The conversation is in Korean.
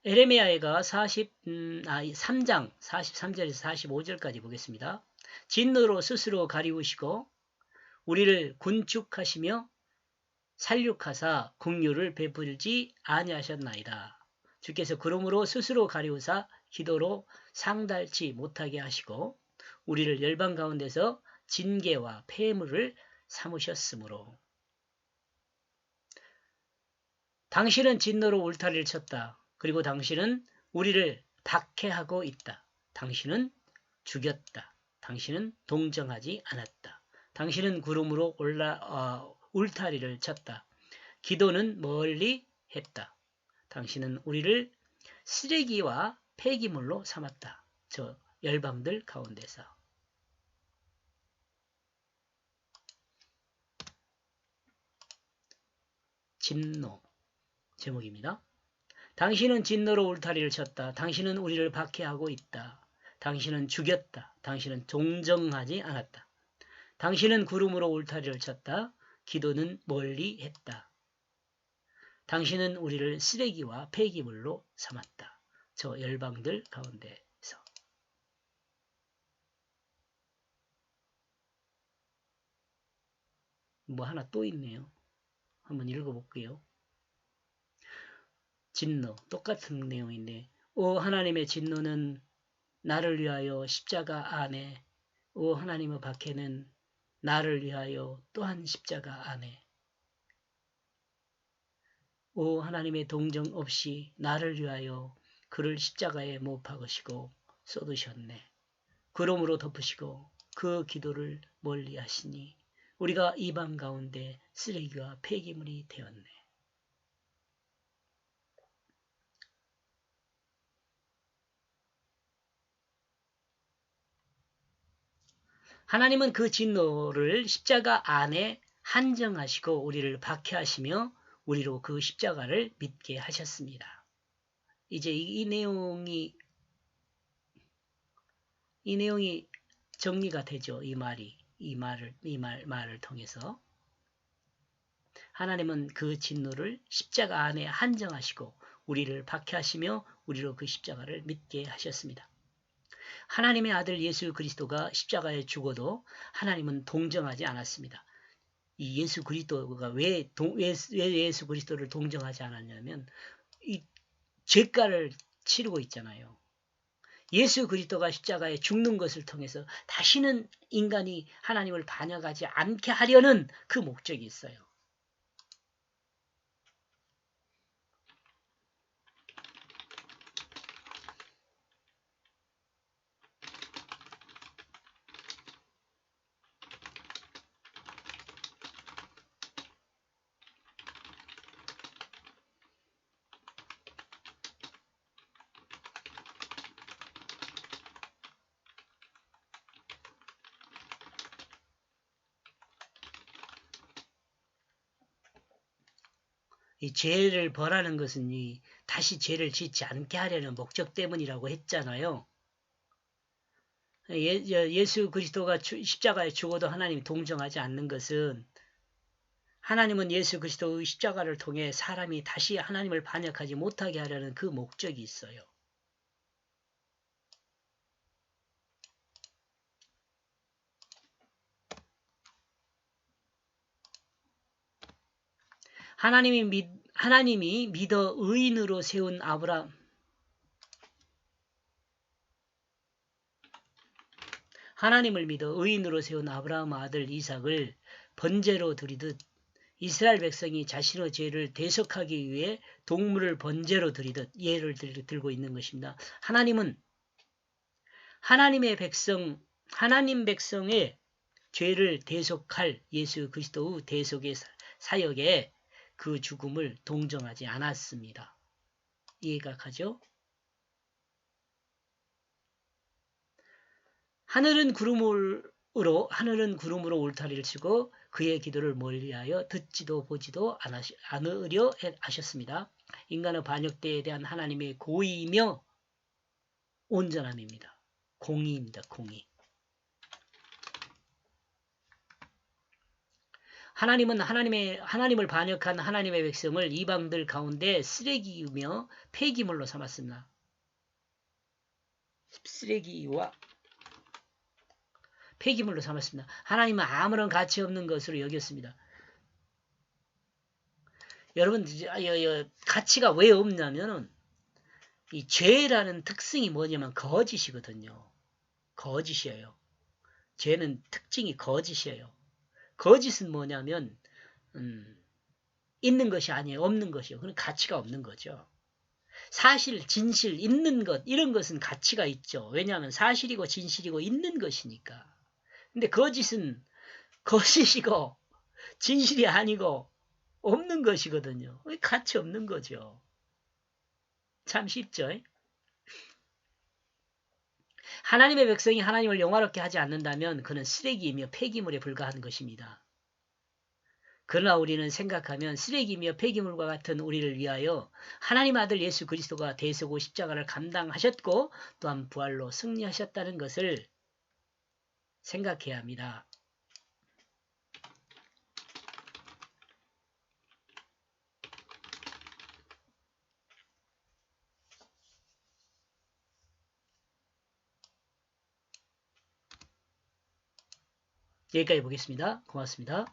에레미야가 3장 43절에서 45절까지 보겠습니다. 진노로 스스로 가리우시고 우리를 군축하시며 살육하사 긍휼을 베풀지 아니하셨나이다. 주께서 그러므로 스스로 가리우사 기도로 상달치 못하게 하시고 우리를 열방 가운데서 징계와 폐물을 삼으셨으므로 당신은 진노로 울타리를 쳤다. 그리고 당신은 우리를 박해하고 있다. 당신은 죽였다. 당신은 동정하지 않았다. 당신은 구름으로 울타리를 쳤다. 기도는 멀리 했다. 당신은 우리를 쓰레기와 폐기물로 삼았다. 저 열방들 가운데서. 진노 제목입니다. 당신은 진노로 울타리를 쳤다. 당신은 우리를 박해하고 있다. 당신은 죽였다. 당신은 동정하지 않았다. 당신은 구름으로 울타리를 쳤다. 기도는 멀리 했다. 당신은 우리를 쓰레기와 폐기물로 삼았다. 저 열방들 가운데서. 뭐 하나 또 있네요. 한번 읽어볼게요. 진노, 똑같은 내용인데 하나님의 진노는 나를 위하여 십자가 안에 하나님의 박해는 나를 위하여 또한 십자가 안에 하나님의 동정 없이 나를 위하여 그를 십자가에 못 박으시고 쏟으셨네. 그러므로 덮으시고 그 기도를 멀리 하시니 우리가 이방 가운데 쓰레기와 폐기물이 되었네. 하나님은 그 진노를 십자가 안에 한정하시고 우리를 박해하시며 우리로 그 십자가를 믿게 하셨습니다. 이제 이 내용이 정리가 되죠. 이 말을 통해서 하나님은 그 진노를 십자가 안에 한정하시고 우리를 박해하시며 우리로 그 십자가를 믿게 하셨습니다. 하나님의 아들 예수 그리스도가 십자가에 죽어도 하나님은 동정하지 않았습니다. 이 예수 그리스도가 왜 예수 그리스도를 동정하지 않았냐면 이 죄가를 치르고 있잖아요. 예수 그리스도가 십자가에 죽는 것을 통해서 다시는 인간이 하나님을 반역하지 않게 하려는 그 목적이 있어요. 이 죄를 벌하는 것은 다시 죄를 짓지 않게 하려는 목적 때문이라고 했잖아요. 예수 그리스도가 십자가에 죽어도 하나님이 동정하지 않는 것은 하나님은 예수 그리스도의 십자가를 통해 사람이 다시 하나님을 반역하지 못하게 하려는 그 목적이 있어요. 하나님이 믿어 의인으로 세운 하나님을 믿어 의인으로 세운 아브라함 아들 이삭을 번제로 드리듯 이스라엘 백성이 자신의 죄를 대속하기 위해 동물을 번제로 드리듯 예를 들고 있는 것입니다. 하나님 백성의 죄를 대속할 예수 그리스도의 대속의 사역에 그 죽음을 동정하지 않았습니다. 이해가 가죠? 하늘은 구름으로 울타리를 치고 그의 기도를 멀리하여 듣지도 보지도 않으려 하셨습니다. 인간의 반역대에 대한 하나님의 고의이며 온전함입니다. 공의입니다. 공의. 하나님은 하나님을 반역한 하나님의 백성을 이방들 가운데 쓰레기이며 폐기물로 삼았습니다. 쓰레기와 폐기물로 삼았습니다. 하나님은 아무런 가치 없는 것으로 여겼습니다. 여러분, 가치가 왜 없냐면은 이 죄라는 특성이 뭐냐면 거짓이거든요. 거짓이에요. 죄는 특징이 거짓이에요. 거짓은 뭐냐면 있는 것이 아니에요. 없는 것이요. 그건 가치가 없는 거죠. 사실, 진실, 있는 것 이런 것은 가치가 있죠. 왜냐하면 사실이고 진실이고 있는 것이니까. 근데 거짓은 거짓이고 진실이 아니고 없는 것이거든요. 가치 없는 거죠. 참 쉽죠. 하나님의 백성이 하나님을 영화롭게 하지 않는다면 그는 쓰레기이며 폐기물에 불과한 것입니다. 그러나 우리는 생각하면 쓰레기며 폐기물과 같은 우리를 위하여 하나님 아들 예수 그리스도가 대속의 십자가를 감당하셨고 또한 부활로 승리하셨다는 것을 생각해야 합니다. 여기까지 보겠습니다. 고맙습니다.